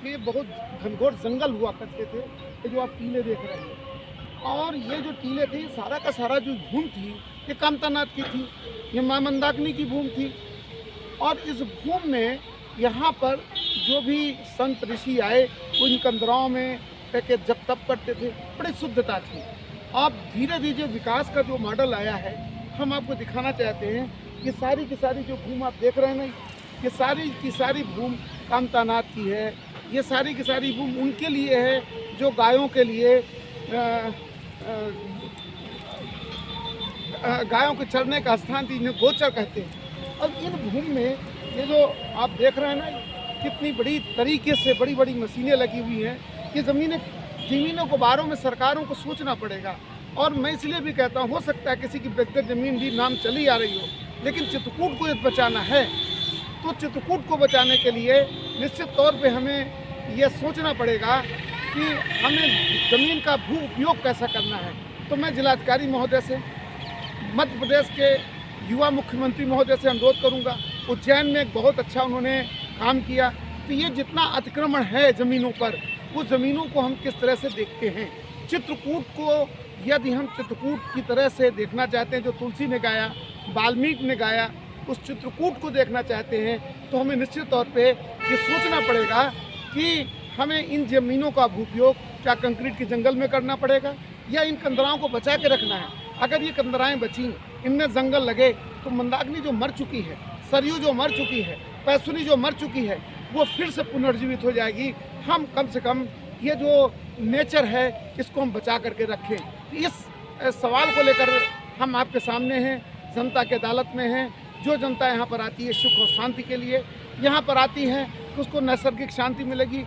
ये बहुत घनघोर जंगल हुआ करते थे, ये जो आप टीले देख रहे हैं। और ये जो टीले थे, सारा का सारा जो भूमि थी, ये कामतानाथ की थी, ये माँ मंदाकिनी की भूमि थी। और इस भूमि में यहाँ पर जो भी संत ऋषि आए, वो इन कंदराओं में रह के जप तप करते थे, बड़ी शुद्धता थी। अब धीरे धीरे विकास का जो मॉडल आया है, हम आपको दिखाना चाहते हैं। ये सारी की सारी जो भूमि आप देख रहे हैं ना, ये सारी की सारी भूमि कामतानाथ की है। ये सारी की सारी भूमि उनके लिए है जो गायों के लिए गायों के चरने का स्थान थी, इन्हें गोचर कहते हैं। अब इन भूमि में ये जो आप देख रहे हैं ना, कितनी बड़ी तरीके से बड़ी बड़ी मशीनें लगी हुई हैं। ये ज़मीनों को बारे में सरकारों को सोचना पड़ेगा। और मैं इसलिए भी कहता हूँ, हो सकता है किसी की व्यक्तिगत ज़मीन भी नाम चली आ रही हो, लेकिन चित्रकूट को यदि बचाना है तो चित्रकूट को बचाने के लिए निश्चित तौर पे हमें यह सोचना पड़ेगा कि हमें ज़मीन का भू उपयोग कैसा करना है। तो मैं जिलाधिकारी महोदय से, मध्य प्रदेश के युवा मुख्यमंत्री महोदय से अनुरोध करूंगा। उज्जैन में एक बहुत अच्छा उन्होंने काम किया। तो ये जितना अतिक्रमण है ज़मीनों पर, वो ज़मीनों को हम किस तरह से देखते हैं। चित्रकूट को यदि हम चित्रकूट की तरह से देखना चाहते हैं, जो तुलसी ने गाया, वाल्मीकि ने गाया, उस चित्रकूट को देखना चाहते हैं, तो हमें निश्चित तौर पे ये सोचना पड़ेगा कि हमें इन ज़मीनों का उपयोग क्या कंक्रीट के जंगल में करना पड़ेगा, या इन कंदराओं को बचा के रखना है। अगर ये कंदराएँ बची, इनमें जंगल लगे, तो मंदाकिनी जो मर चुकी है, सरयू जो मर चुकी है, पैसुनी जो मर चुकी है, वो फिर से पुनर्जीवित हो जाएगी। हम कम से कम ये जो नेचर है, इसको हम बचा करके रखें। इस सवाल को लेकर हम आपके सामने हैं, जनता के अदालत में हैं। जो जनता यहाँ पर आती है सुख और शांति के लिए, यहाँ पर आती है कि उसको नैसर्गिक शांति मिलेगी,